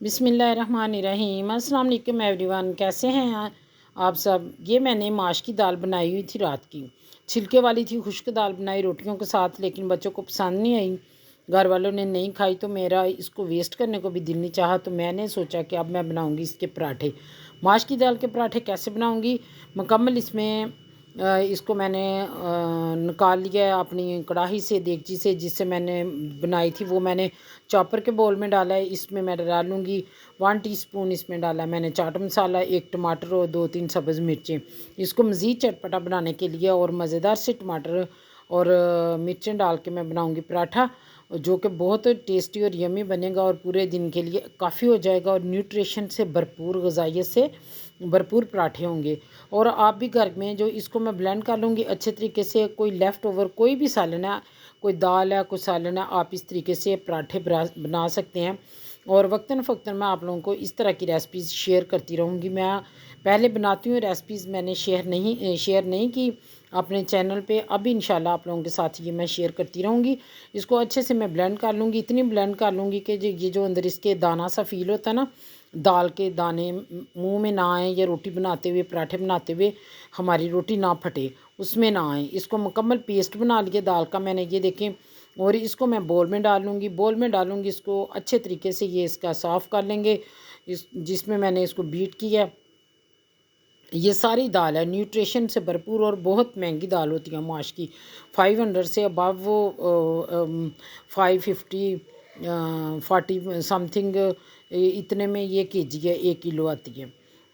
बिस्मिल्लाहिर्रहमानिर्रहीम। अस्सलाम वालेकुम एवरीवन, कैसे हैं आप सब। ये मैंने माश की दाल बनाई हुई थी रात की, छिलके वाली थी, खुश्क दाल बनाई रोटियों के साथ, लेकिन बच्चों को पसंद नहीं आई, घर वालों ने नहीं खाई, तो मेरा इसको वेस्ट करने को भी दिल नहीं चाहा। तो मैंने सोचा कि अब मैं बनाऊंगी इसके पराठे। माश की दाल के पराठे कैसे बनाऊंगी, मुकम्मल इसमें इसको मैंने निकाल लिया है अपनी कढ़ाई से, देगची से, जिससे मैंने बनाई थी, वो मैंने चॉपर के बोल में डाला है। इसमें मैं डालूँगी 1 टीस्पून, इसमें डाला मैंने चाट मसाला, 1 टमाटर और 2-3 सब्ज़ मिर्चें। इसको मज़ीद चटपटा बनाने के लिए और मज़ेदार से टमाटर और मिर्चें डाल के मैं बनाऊँगी पराठा, जो कि बहुत टेस्टी और यमी बनेगा और पूरे दिन के लिए काफ़ी हो जाएगा और न्यूट्रिशन से भरपूर, ग़िज़ाइयत से भरपूर पराठे होंगे। और आप भी घर में जो इसको मैं ब्लेंड कर लूँगी अच्छे तरीके से। कोई लेफ़्ट ओवर कोई भी सालन है, कोई दाल है, कोई सालन है, आप इस तरीके से पराठे बना सकते हैं। और वक्तन फ़क्तन मैं आप लोगों को इस तरह की रेसिपीज़ शेयर करती रहूँगी। मैं पहले बनाती हूँ रेसिपीज़, मैंने शेयर नहीं की अपने चैनल पे। अब इंशाल्लाह आप लोगों के साथ ये मैं शेयर करती रहूँगी। इसको अच्छे से मैं ब्लेंड कर लूँगी, इतनी ब्लेंड कर लूँगी कि ये जो अंदर इसके दाना सा फ़ील होता है ना, दाल के दाने मुंह में ना आए, या रोटी बनाते हुए, पराठे बनाते हुए हमारी रोटी ना फटे, उसमें ना आए। इसको मुकम्मल पेस्ट बना लिया दाल का मैंने, ये देखें। और इसको मैं बोल में डालूँगी, इसको अच्छे तरीके से ये इसका साफ़ कर लेंगे, इस जिसमें मैंने इसको बीट किया। ये सारी दाल है न्यूट्रिशन से भरपूर और बहुत महंगी दाल होती है माश की। 500 से अबव वो 550 40 समथिंग इतने में ये केजी है, 1 किलो आती है।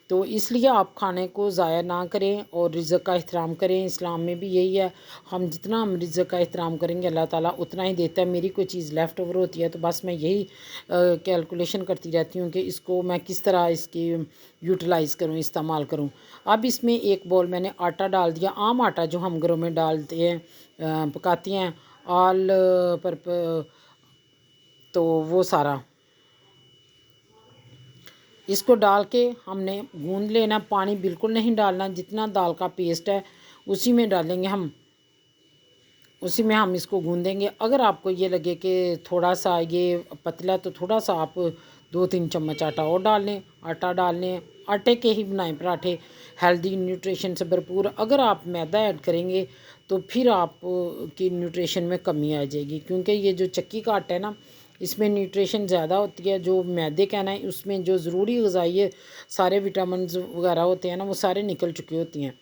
तो इसलिए आप खाने को ज़ाया ना करें और रिज़्क़ का एहतराम करें। इस्लाम में भी यही है, हम रिज़्क़ का एहतराम करेंगे, अल्लाह ताला उतना ही देता है। मेरी कोई चीज़ लेफ़्ट ओवर होती है तो बस मैं यही कैलकुलेशन करती रहती हूँ कि इसको मैं किस तरह इसकी यूटिलाइज़ करूँ, इस्तेमाल करूँ। अब इसमें एक बॉल मैंने आटा डाल दिया, आम आटा जो हम घरों में डालते हैं, पकाती हैं ऑल पर, तो वो सारा इसको डाल के हमने गूंद लेना। पानी बिल्कुल नहीं डालना, जितना दाल का पेस्ट है उसी में डालेंगे हम, उसी में हम इसको गूंदेंगे। अगर आपको ये लगे कि थोड़ा सा ये पतला है तो थोड़ा सा आप 2-3 चम्मच आटा और डाल लें, आटा डाल लें। आटे के ही बनाएं पराठे, हेल्दी न्यूट्रिशन से भरपूर। अगर आप मैदा ऐड करेंगे तो फिर आप की न्यूट्रिशन में कमी आ जाएगी, क्योंकि ये जो चक्की का आटा है ना, इसमें न्यूट्रिशन ज़्यादा होती है। जो मैदे का ना है, उसमें जो ज़रूरी ग़िज़ाई सारे विटामिन वगैरह होते हैं ना, वो सारे निकल चुके होती हैं।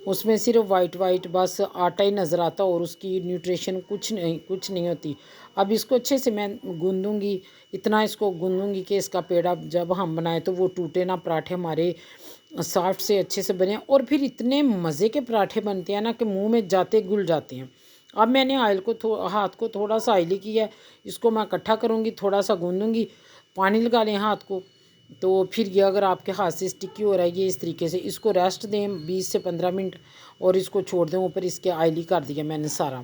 उसमें सिर्फ वाइट बस आटा ही नज़र आता और उसकी न्यूट्रिशन कुछ नहीं होती। अब इसको अच्छे से मैं गूंदूंगी, इतना इसको गूंदूंगी कि इसका पेड़ा जब हम बनाए तो वो टूटे ना, पराठे हमारे सॉफ्ट से अच्छे से बने। और फिर इतने मज़े के पराठे बनते हैं ना कि मुंह में जाते घुल जाते हैं। अब मैंने ऑयल को हाथ को थोड़ा सा ऑयली किया है, इसको मैं इकट्ठा करूँगी, थोड़ा सा गूंदूंगी, पानी लगा लें हाथ को। तो फिर ये अगर आपके हाथ से स्टिकी हो रहा है, ये इस तरीके से इसको रेस्ट दें 20 से 15 मिनट और इसको छोड़ दें। ऊपर इसके ऑयली कर दिया मैंने सारा,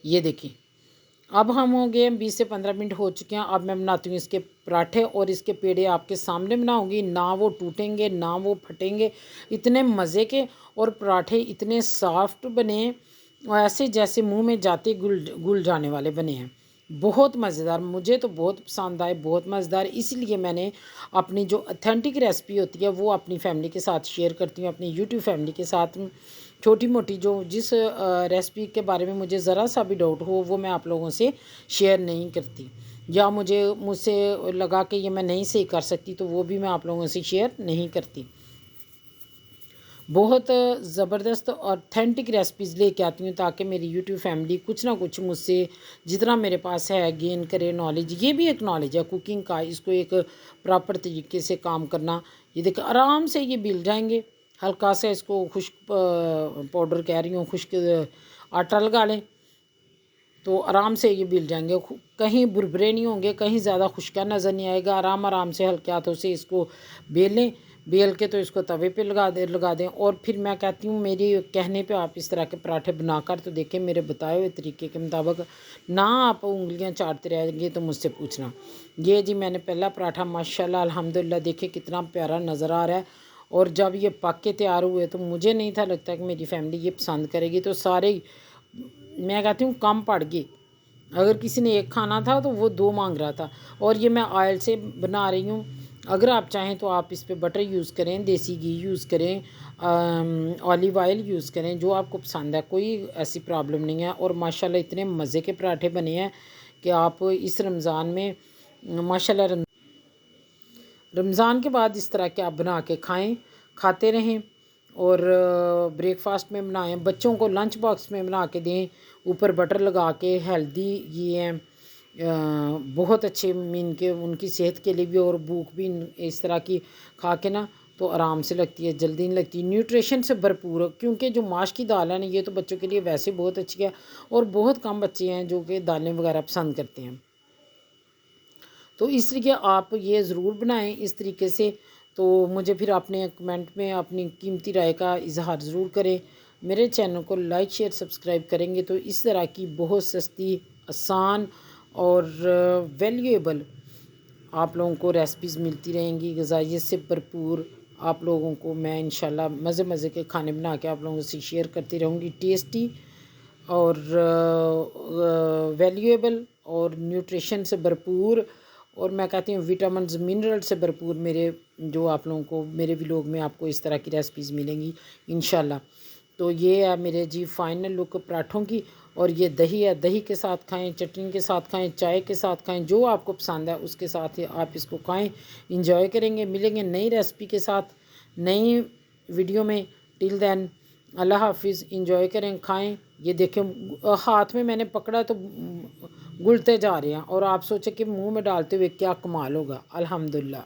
ये देखिए। अब हम हो गए 20 से 15 मिनट हो चुके हैं। अब मैं बनाती हूँ इसके पराठे, और इसके पेड़े आपके सामने बनाऊँगी, ना वो टूटेंगे ना वो फटेंगे, इतने मज़े के। और पराठे इतने सॉफ्ट बने, ऐसे जैसे मुंह में जाते घुल जाने वाले बने हैं। बहुत मज़ेदार, मुझे तो बहुत पसंद आए, बहुत मज़ेदार। इसीलिए मैंने अपनी जो ऑथेंटिक रेसिपी होती है वो अपनी फैमिली के साथ शेयर करती हूँ, अपनी यूट्यूब फैमिली के साथ। छोटी मोटी जो जिस रेसिपी के बारे में मुझे ज़रा सा भी डाउट हो वो मैं आप लोगों से शेयर नहीं करती, या मुझसे लगा कि ये मैं नहीं सही कर सकती तो वो भी मैं आप लोगों से शेयर नहीं करती। बहुत ज़बरदस्त ऑथेंटिक रेसिपीज़ लेके आती हूँ, ताकि मेरी यूट्यूब फैमिली कुछ ना कुछ मुझसे जितना मेरे पास है गेन करे नॉलेज। ये भी एक नॉलेज है कुकिंग का, इसको एक प्रॉपर तरीके से काम करना। ये देखिए आराम से ये मिल जाएंगे। हल्का सा इसको खुश्क पाउडर कह रही हूँ, खुश्क आटा लगा लें तो आराम से ये मिल जाएंगे। कहीं बुरबुरे नहीं होंगे, कहीं ज़्यादा खुश्का नज़र नहीं आएगा। आराम से हल्के हाथों से इसको बेल लें, बेल के तो इसको तवे पे लगा दें। और फिर मैं कहती हूँ मेरे कहने पे आप इस तरह के पराठे बनाकर तो देखें, मेरे बताए हुए तरीके के मुताबिक। ना आप उंगलियां चाटते रहेंगे तो मुझसे पूछना। ये जी मैंने पहला पराठा माशाल्लाह अल्हम्दुलिल्लाह देखे कितना प्यारा नज़र आ रहा है। और जब ये पक के तैयार हुए तो मुझे नहीं था लगता कि मेरी फैमिली ये पसंद करेगी, तो सारे मैं कहती हूँ कम पड़ गए। अगर किसी ने एक खाना था तो वो 2 मांग रहा था। और ये मैं ऑयल से बना रही हूँ। अगर आप चाहें तो आप इस पे बटर यूज़ करें, देसी घी यूज़ करें, ऑलिव ऑयल यूज़ करें, जो आपको पसंद है, कोई ऐसी प्रॉब्लम नहीं है। और माशाल्लाह इतने मज़े के पराठे बने हैं कि आप इस रमज़ान में माशाल्लाह रमज़ान के बाद इस तरह के आप बना के खाएं, खाते रहें। और ब्रेकफास्ट में बनाएं, बच्चों को लंच बॉक्स में बना के दें, ऊपर बटर लगा के। हेल्दी ये हैं, बहुत अच्छे मीन के उनकी सेहत के लिए भी, और भूख भी इस तरह की खा के ना तो आराम से लगती है, जल्दी नहीं लगती। न्यूट्रिशन से भरपूर, क्योंकि जो माश की दाल है ना, ये तो बच्चों के लिए वैसे बहुत अच्छी है, और बहुत कम बच्चे हैं जो कि दालें वगैरह पसंद करते हैं। तो इस तरीके आप ये ज़रूर बनाएं इस तरीके से। तो मुझे फिर अपने कमेंट में अपनी कीमती राय का इजहार ज़रूर करें। मेरे चैनल को लाइक शेयर सब्सक्राइब करेंगे तो इस तरह की बहुत सस्ती, आसान और वैल्यूएबल आप लोगों को रेसिपीज़ मिलती रहेंगी, ग़िज़ाइयत से भरपूर। आप लोगों को मैं इंशाल्लाह मज़े मज़े के खाने बना के आप लोगों से शेयर करती रहूँगी, टेस्टी और वैल्यूएबल और न्यूट्रिशन से भरपूर। और मैं कहती हूँ विटामिन्स मिनरल से भरपूर मेरे जो आप लोगों को मेरे व्लॉग में आपको इस तरह की रेसिपीज़ मिलेंगी इंशाल्लाह। तो ये है मेरे जी फाइनल लुक पराठों की। और ये दही है, दही के साथ खाएं, चटनी के साथ खाएं, चाय के साथ खाएं, जो आपको पसंद है उसके साथ ही आप इसको खाएं, इंजॉय करेंगे। मिलेंगे नई रेसिपी के साथ नई वीडियो में। टिल देन अल्लाह हाफिज़। इंजॉय करें, खाएं। ये देखें हाथ में मैंने पकड़ा तो घुलते जा रहे हैं, और आप सोचें कि मुंह में डालते हुए क्या कमाल होगा। अल्हम्दुलिल्लाह।